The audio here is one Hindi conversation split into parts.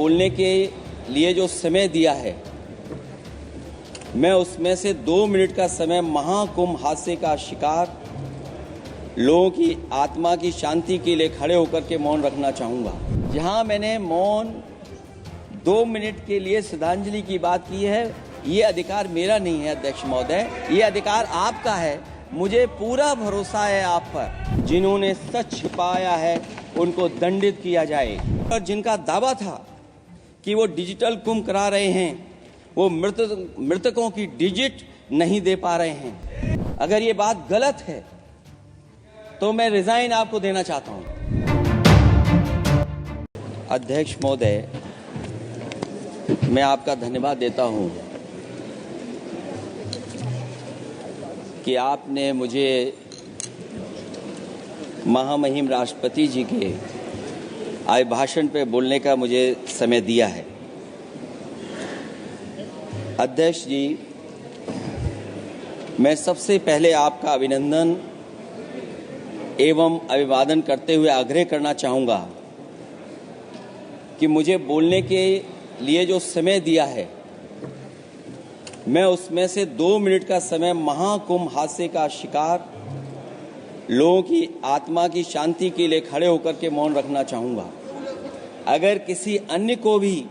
बोलने के लिए जो समय दिया है, मैं उसमें से 2 मिनट का समय महाकुंभ हादसे का शिकार लोगों की आत्मा की शांति के लिए खड़े होकर के मौन रखना चाहूँगा। जहाँ मैंने मौन 2 मिनट के लिए श्रद्धांजलि की बात की है, ये अधिकार मेरा नहीं है अध्यक्ष महोदय, ये अधिकार आपका है। मुझे पूरा भरोसा है आप पर। जिन्होंने सच छिपाया है उनको दंडित किया जाए। और जिनका दावा था कि वो डिजिटल कुंभ करा रहे हैं, वो मृतकों की डिजिट नहीं दे पा रहे हैं। अगर ये बात गलत है तो मैं रिजाइन आपको देना चाहता हूं। अध्यक्ष महोदय, मैं आपका धन्यवाद देता हूं कि आपने मुझे महामहिम राष्ट्रपति जी के अभिभाषण पे बोलने का मुझे समय दिया है। अध्यक्ष जी, मैं सबसे पहले आपका अभिनंदन एवं अभिवादन करते हुए आग्रह करना चाहूँगा कि मुझे बोलने के लिए जो समय दिया है, मैं उसमें से 2 मिनट का समय महाकुंभ हादसे का शिकार लोगों की आत्मा की शांति के लिए खड़े होकर के मौन रखना चाहूँगा। अगर किसी अन्य को भी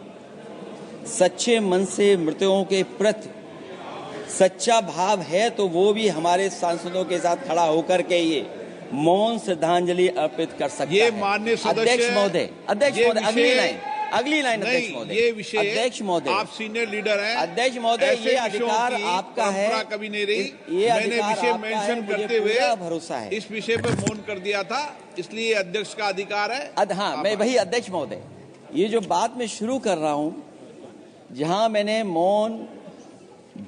सच्चे मन से मृतकों के प्रति सच्चा भाव है तो वो भी हमारे सांसदों के साथ खड़ा होकर के ये मौन श्रद्धांजलि अर्पित कर सकता है। ये माननीय सदस्य अध्यक्ष महोदय, अगली लाइन अध्यक्ष महोदय, ये विषय अध्यक्ष महोदय, आप सीनियर लीडर हैं। अध्यक्ष महोदय, ये अधिकार आपका है। कभी नहीं रही। ये मैंने विषय मेंशन करते हुए भरोसा है इस विषय पर मौन कर दिया था, इसलिए अध्यक्ष का अधिकार है। हाँ, मैं वही अध्यक्ष महोदय, ये जो बात मैं शुरू कर रहा हूं, जहां मैंने मौन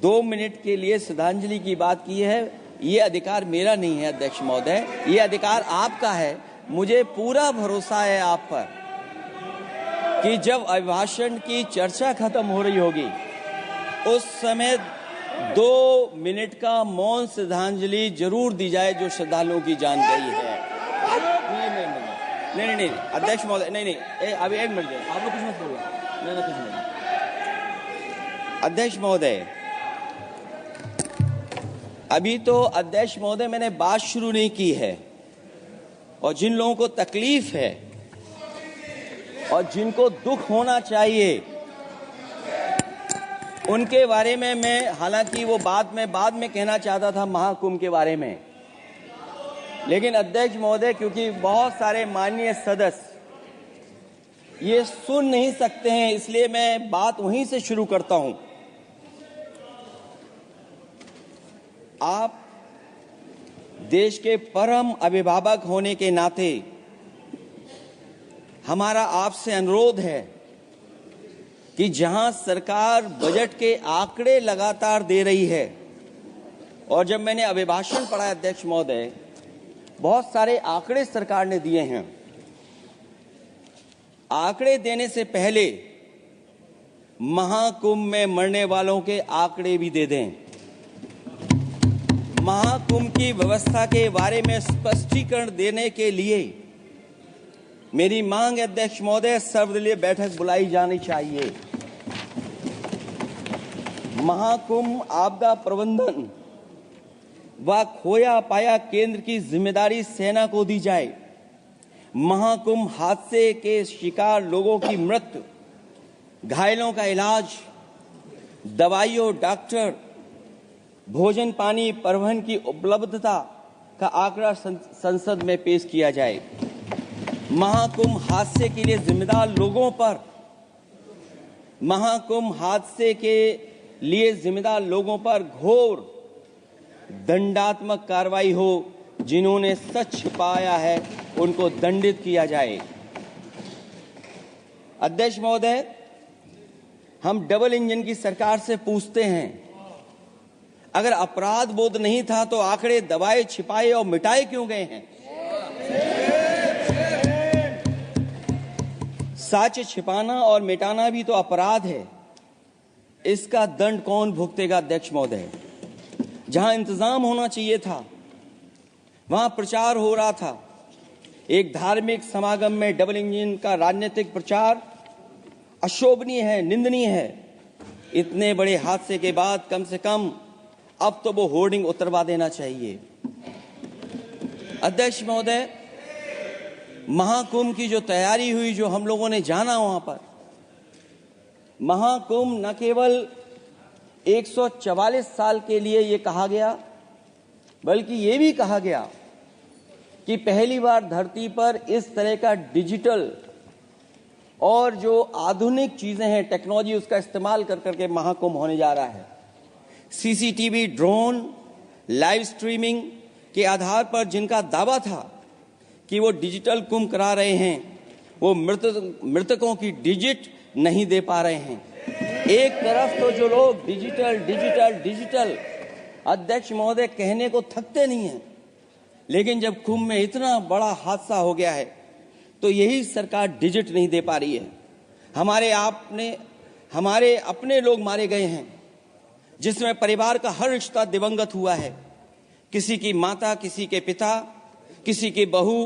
2 मिनट के लिए श्रद्धांजलि की बात की है, ये अधिकार मेरा नहीं है अध्यक्ष महोदय, ये अधिकार आपका है। मुझे पूरा भरोसा है आप पर कि जब अभिभाषण की चर्चा खत्म हो रही होगी उस समय 2 मिनट का मौन श्रद्धांजलि जरूर दी जाए जो श्रद्धालुओं की जान गई है। नहीं अध्यक्ष महोदय, नहीं अभी 1 मिनट दें, आप लोग कुछ मत बोलो। नहीं कुछ नहीं। अध्यक्ष महोदय, अभी तो अध्यक्ष महोदय मैंने बात शुरू नहीं की है, और जिन लोगों को तकलीफ है और जिनको दुख होना चाहिए उनके बारे में मैं, हालांकि वो बात मैं बाद में कहना चाहता था महाकुंभ के बारे में, लेकिन अध्यक्ष महोदय क्योंकि बहुत सारे माननीय सदस्य ये सुन नहीं सकते हैं, इसलिए मैं बात वहीं से शुरू करता हूं। आप देश के परम अभिभावक होने के नाते हमारा आपसे अनुरोध है कि जहां सरकार बजट के आंकड़े लगातार दे रही है, और जब मैंने अभिभाषण पढ़ा अध्यक्ष महोदय, बहुत सारे आंकड़े सरकार ने दिए हैं। आंकड़े देने से पहले महाकुंभ में मरने वालों के आंकड़े भी दे दें। महाकुंभ की व्यवस्था के बारे में स्पष्टीकरण देने के लिए मेरी मांग है अध्यक्ष महोदय, सर्वदलीय बैठक बुलाई जानी चाहिए। महाकुंभ आपदा प्रबंधन व खोया पाया केंद्र की जिम्मेदारी सेना को दी जाए। महाकुंभ हादसे के शिकार लोगों की मृत्यु, घायलों का इलाज, दवाइयों, डॉक्टर, भोजन पानी, परिवहन की उपलब्धता का आंकड़ा संसद में पेश किया जाए। महाकुंभ हादसे के लिए जिम्मेदार लोगों पर, महाकुंभ हादसे के लिए जिम्मेदार लोगों पर घोर दंडात्मक कार्रवाई हो। जिन्होंने सच छिपाया है उनको दंडित किया जाए। अध्यक्ष महोदय, हम डबल इंजन की सरकार से पूछते हैं, अगर अपराध बोध नहीं था तो आंकड़े दबाए, छिपाए और मिटाए क्यों गए हैं? सच छिपाना और मिटाना भी तो अपराध है। इसका दंड कौन भुगतेगा अध्यक्ष महोदय? जहां इंतजाम होना चाहिए था वहां प्रचार हो रहा था। एक धार्मिक समागम में डबल इंजन का राजनीतिक प्रचार अशोभनीय है, निंदनीय है। इतने बड़े हादसे के बाद कम से कम अब तो वो होर्डिंग उतरवा देना चाहिए। अध्यक्ष महोदय, महाकुंभ की जो तैयारी हुई, जो हम लोगों ने जाना वहां पर, महाकुंभ न केवल 144 साल के लिए ये कहा गया, बल्कि ये भी कहा गया कि पहली बार धरती पर इस तरह का डिजिटल और जो आधुनिक चीजें हैं, टेक्नोलॉजी, उसका इस्तेमाल कर करके महाकुंभ होने जा रहा है। सीसीटीवी, ड्रोन, लाइव स्ट्रीमिंग के आधार पर जिनका दावा था कि वो डिजिटल कुंभ करा रहे हैं, वो मृतकों की डिजिट नहीं दे पा रहे हैं। एक तरफ तो जो लोग डिजिटल डिजिटल डिजिटल अध्यक्ष महोदय कहने को थकते नहीं हैं, लेकिन जब कुंभ में इतना बड़ा हादसा हो गया है तो यही सरकार डिजिट नहीं दे पा रही है। हमारे अपने लोग मारे गए हैं, जिसमें परिवार का हर रिश्ता दिवंगत हुआ है। किसी की माता, किसी के पिता, किसी की बहू,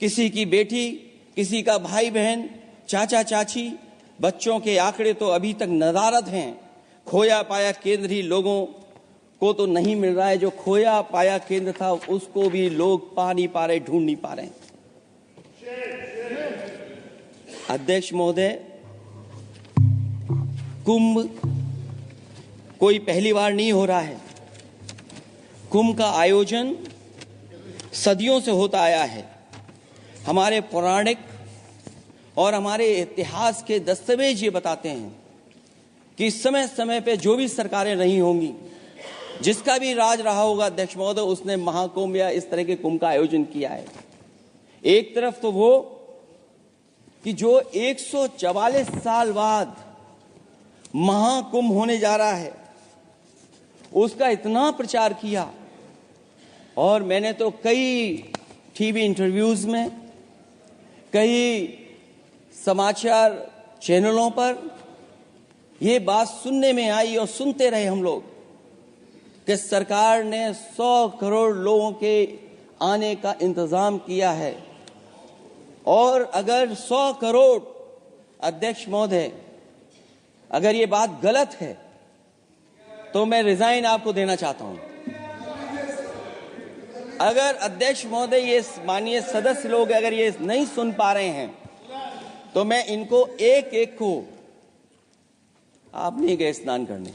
किसी की बेटी, किसी का भाई बहन, चाचा चाची। बच्चों के आंकड़े तो अभी तक नदारद हैं। खोया पाया केंद्र ही लोगों को तो नहीं मिल रहा है। जो खोया पाया केंद्र था उसको भी लोग पा नहीं पा रहे, ढूंढ नहीं पा रहे। अध्यक्ष महोदय, कुंभ कोई पहली बार नहीं हो रहा है। कुंभ का आयोजन सदियों से होता आया है। हमारे पौराणिक और हमारे इतिहास के दस्तावेज ये बताते हैं कि समय समय पे जो भी सरकारें रही होंगी, जिसका भी राज रहा होगा अध्यक्ष महोदय, उसने महाकुंभ या इस तरह के कुंभ का आयोजन किया है। एक तरफ तो वो कि जो 144 साल बाद महाकुंभ होने जा रहा है, उसका इतना प्रचार किया। और मैंने तो कई टीवी इंटरव्यूज में, कई समाचार चैनलों पर ये बात सुनने में आई और सुनते रहे हम लोग कि सरकार ने 100 करोड़ लोगों के आने का इंतजाम किया है। और अगर 100 करोड़, अध्यक्ष महोदय, अगर ये बात गलत है तो मैं रिजाइन आपको देना चाहता हूं। अगर अध्यक्ष महोदय, ये माननीय सदस्य लोग अगर ये नहीं सुन पा रहे हैं तो मैं इनको एक एक को, आप नहीं गए स्नान करने,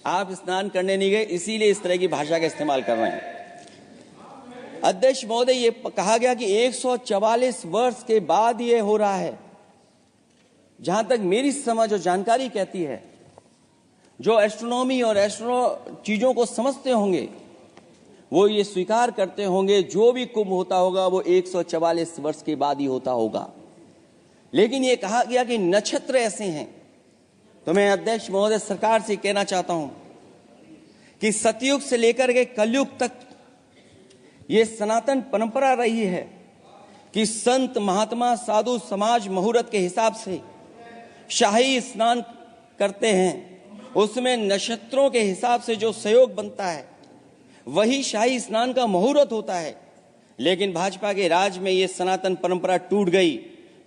आप स्नान करने नहीं गए, इसीलिए इस तरह की भाषा का इस्तेमाल कर रहे हैं। अध्यक्ष महोदय, ये कहा गया कि 144 वर्ष के बाद ये हो रहा है। जहां तक मेरी समझ और जानकारी कहती है, जो एस्ट्रोनॉमी और चीजों को समझते होंगे वो ये स्वीकार करते होंगे, जो भी कुंभ होता होगा वो 144 वर्ष के बाद ही होता होगा। लेकिन ये कहा गया कि नक्षत्र ऐसे हैं। तो मैं अध्यक्ष महोदय सरकार से कहना चाहता हूं कि सतयुग से लेकर के कलयुग तक ये सनातन परंपरा रही है कि संत, महात्मा, साधु समाज मुहूर्त के हिसाब से शाही स्नान करते हैं। उसमें नक्षत्रों के हिसाब से जो सहयोग बनता है वही शाही स्नान का मुहूर्त होता है। लेकिन भाजपा के राज में ये सनातन परंपरा टूट गई।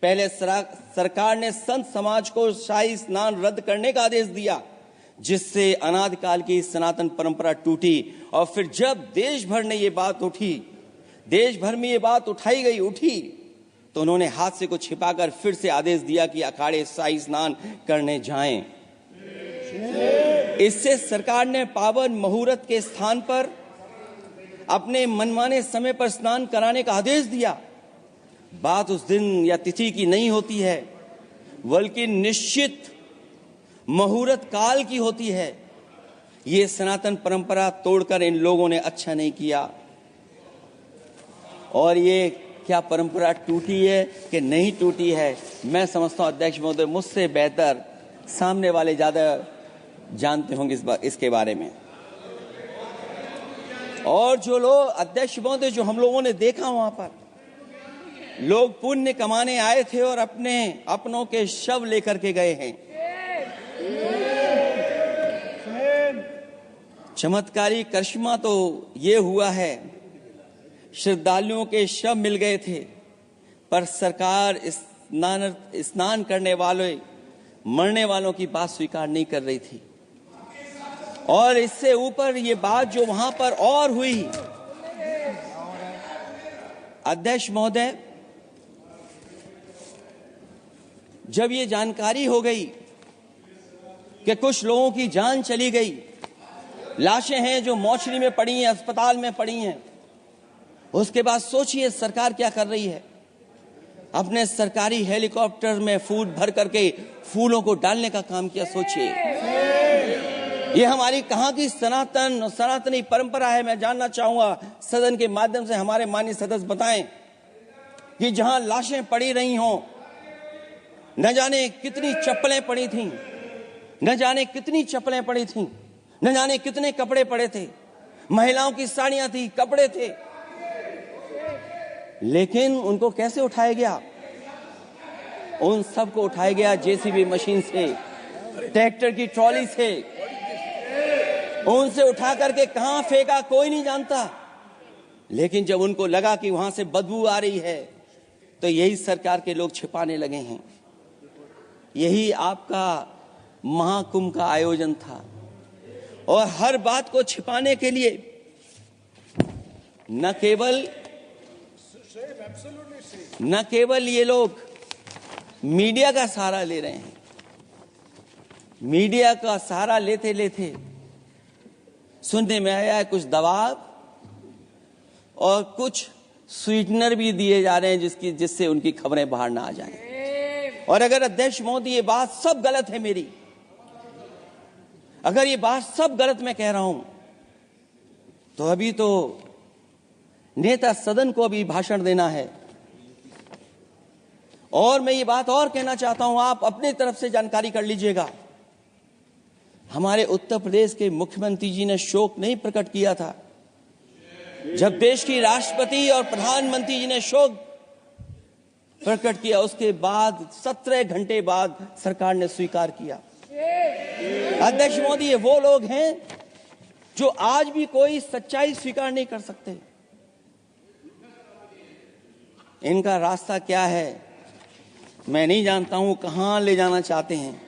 पहले सरकार ने संत समाज को शाही स्नान रद्द करने का आदेश दिया, जिससे अनादिकाल की सनातन परंपरा टूटी। और फिर जब देश भर ने ये बात उठी, देश भर में ये बात उठी, तो उन्होंने हादसे को छिपाकर फिर से आदेश दिया कि अखाड़े शाही स्नान करने जाएं। इससे सरकार ने पावन मुहूर्त के स्थान पर अपने मनमाने समय पर स्नान कराने का आदेश दिया। बात उस दिन या तिथि की नहीं होती है, बल्कि निश्चित मुहूर्त काल की होती है। ये सनातन परंपरा तोड़कर इन लोगों ने अच्छा नहीं किया। और ये क्या परंपरा टूटी है कि नहीं टूटी है, मैं समझता हूं अध्यक्ष महोदय मुझसे बेहतर सामने वाले ज्यादा जानते होंगे इसके बारे में। और जो लोग, अध्यक्ष महोदय, जो हम लोगों ने देखा वहां पर लोग पुण्य कमाने आए थे और अपनों के शव लेकर के गए हैं। चमत्कारी करिश्मा तो ये हुआ है, श्रद्धालुओं के शव मिल गए थे, पर सरकार इस स्नान करने वाले मरने वालों की बात स्वीकार नहीं कर रही थी। और इससे ऊपर ये बात जो वहां पर और हुई, अध्यक्ष महोदय, जब ये जानकारी हो गई कि कुछ लोगों की जान चली गई, लाशें हैं जो मोर्चरी में पड़ी हैं, अस्पताल में पड़ी हैं, उसके बाद सोचिए सरकार क्या कर रही है। अपने सरकारी हेलीकॉप्टर में फूल भर करके फूलों को डालने का काम किया। सोचिए, ये हमारी कहां की सनातनी परंपरा है। मैं जानना चाहूंगा सदन के माध्यम से हमारे माननीय सदस्य बताएं कि जहां लाशें पड़ी रही हों, न जाने कितनी चप्पलें पड़ी थीं, न जाने कितनी चप्पलें पड़ी थीं, न जाने कितने कपड़े पड़े थे, महिलाओं की साड़ियां थी, कपड़े थे, लेकिन उनको कैसे उठाया गया? उन सबको उठाया गया जेसीबी मशीन से, ट्रैक्टर की ट्रॉली से। उनसे उठा करके कहां फेंका कोई नहीं जानता, लेकिन जब उनको लगा कि वहां से बदबू आ रही है तो यही सरकार के लोग छिपाने लगे हैं। यही आपका महाकुंभ का आयोजन था। और हर बात को छिपाने के लिए न केवल ये लोग मीडिया का सहारा ले रहे हैं, मीडिया का सहारा लेते लेते सुनने में आया है कुछ दबाव और कुछ स्वीटनर भी दिए जा रहे हैं जिससे उनकी खबरें बाहर ना आ जाएं। और अगर अध्यक्ष मोदी ये बात सब गलत है मेरी, अगर ये बात सब गलत मैं कह रहा हूं, तो अभी तो नेता सदन को अभी भाषण देना है। और मैं ये बात और कहना चाहता हूं, आप अपने तरफ से जानकारी कर लीजिएगा। हमारे उत्तर प्रदेश के मुख्यमंत्री जी ने शोक नहीं प्रकट किया था। जब देश की राष्ट्रपति और प्रधानमंत्री जी ने शोक प्रकट किया, उसके बाद 17 घंटे बाद सरकार ने स्वीकार किया। अध्यक्ष मोदी, ये वो लोग हैं जो आज भी कोई सच्चाई स्वीकार नहीं कर सकते। इनका रास्ता क्या है मैं नहीं जानता हूं, कहां ले जाना चाहते हैं।